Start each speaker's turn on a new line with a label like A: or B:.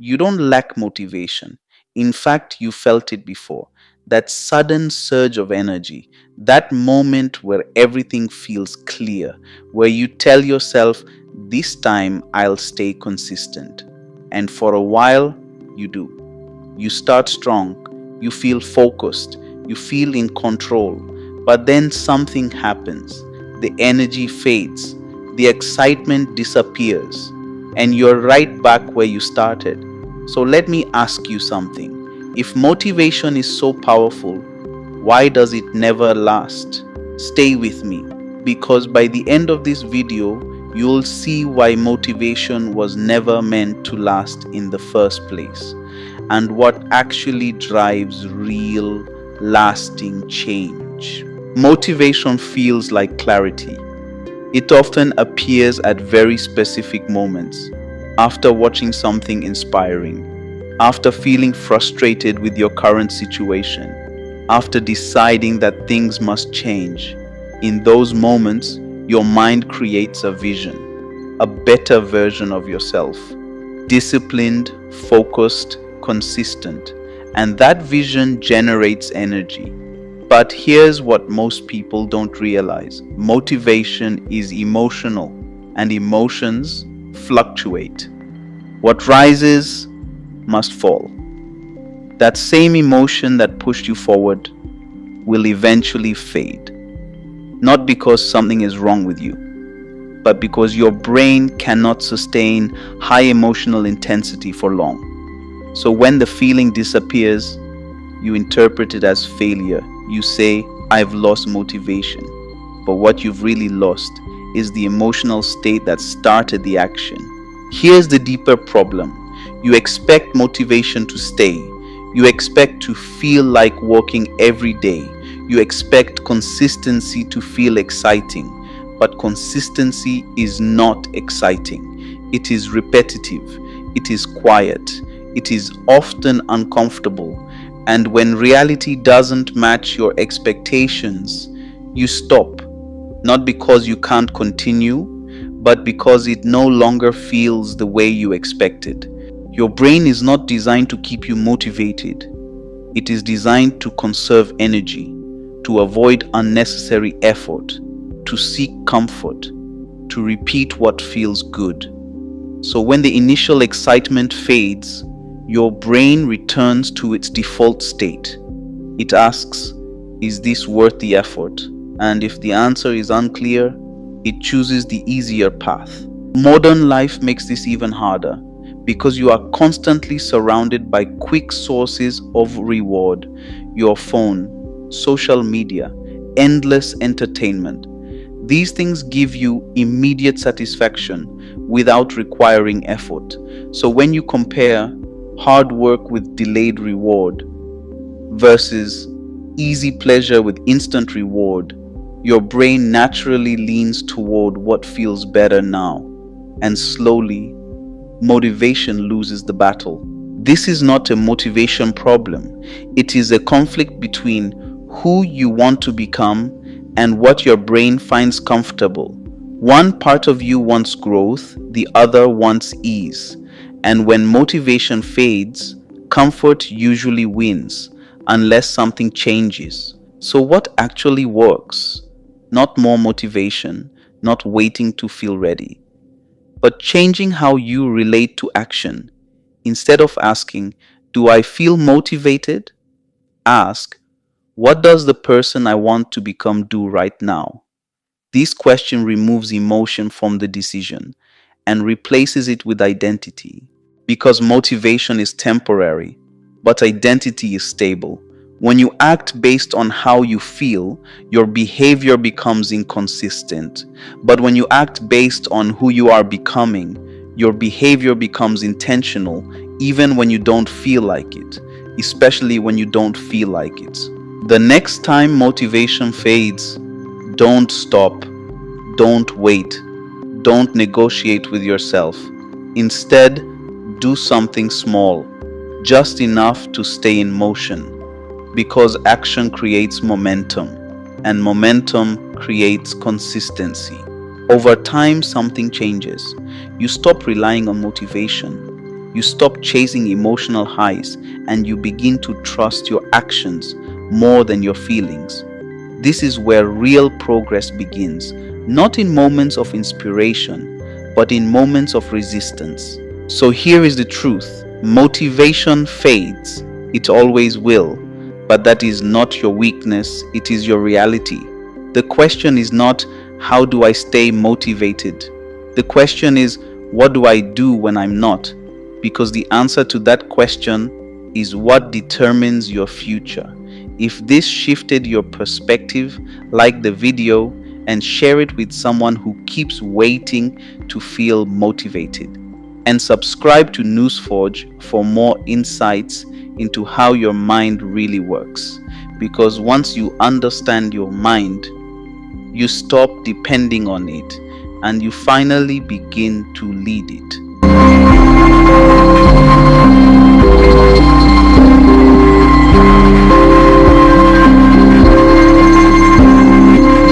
A: You don't lack motivation. In fact, you felt it before. That sudden surge of energy, that moment where everything feels clear, where you tell yourself, this time I'll stay consistent. And for a while, you do. You start strong, you feel focused, you feel in control, but then something happens. The energy fades, the excitement disappears, and you're right back where you started. So let me ask you something. If motivation is so powerful, why does it never last? Stay with me, because by the end of this video, you'll see why motivation was never meant to last in the first place, and what actually drives real, lasting change. Motivation feels like clarity. It often appears at very specific moments: after watching something inspiring, after feeling frustrated with your current situation, after deciding that things must change. In those moments, your mind creates a vision, a better version of yourself, disciplined, focused, consistent, and that vision generates energy. But here's what most people don't realize: motivation is emotional, and emotions fluctuate. What rises must fall. That same emotion that pushed you forward will eventually fade. Not because something is wrong with you, but because your brain cannot sustain high emotional intensity for long. So when the feeling disappears, you interpret it as failure. You say, I've lost motivation. But what you've really lost is the emotional state that started the action. Here's the deeper problem. You expect motivation to stay. You expect to feel like working every day. You expect consistency to feel exciting. But consistency is not exciting. It is repetitive. It is quiet. It is often uncomfortable. And when reality doesn't match your expectations, you stop. Not because you can't continue, but because it no longer feels the way you expected. Your brain is not designed to keep you motivated. It is designed to conserve energy, to avoid unnecessary effort, to seek comfort, to repeat what feels good. So when the initial excitement fades, your brain returns to its default state. It asks, is this worth the effort? And if the answer is unclear, it chooses the easier path. Modern life makes this even harder because you are constantly surrounded by quick sources of reward: your phone, social media, endless entertainment. These things give you immediate satisfaction without requiring effort. So when you compare hard work with delayed reward versus easy pleasure with instant reward, your brain naturally leans toward what feels better now, and slowly, motivation loses the battle. This is not a motivation problem. It is a conflict between who you want to become and what your brain finds comfortable. One part of you wants growth, the other wants ease. And when motivation fades, comfort usually wins, unless something changes. So what actually works? Not more motivation, not waiting to feel ready, but changing how you relate to action. Instead of asking, do I feel motivated? Ask, what does the person I want to become do right now? This question removes emotion from the decision and replaces it with identity. Because motivation is temporary, but identity is stable. When you act based on how you feel, your behavior becomes inconsistent. But when you act based on who you are becoming, your behavior becomes intentional, even when you don't feel like it, especially when you don't feel like it. The next time motivation fades, don't stop, don't wait, don't negotiate with yourself. Instead, do something small, just enough to stay in motion, because action creates momentum, and momentum creates consistency. Over time, something changes. You stop relying on motivation. You stop chasing emotional highs and you begin to trust your actions more than your feelings. This is where real progress begins, not in moments of inspiration, but in moments of resistance. So here is the truth: motivation fades, it always will, but that is not your weakness, it is your reality. The question is not, how do I stay motivated? The question is, what do I do when I'm not? Because the answer to that question is what determines your future. If this shifted your perspective, like the video and share it with someone who keeps waiting to feel motivated. And subscribe to NousForge for more insights into how your mind really works. Because once you understand your mind, you stop depending on it and you finally begin to lead it.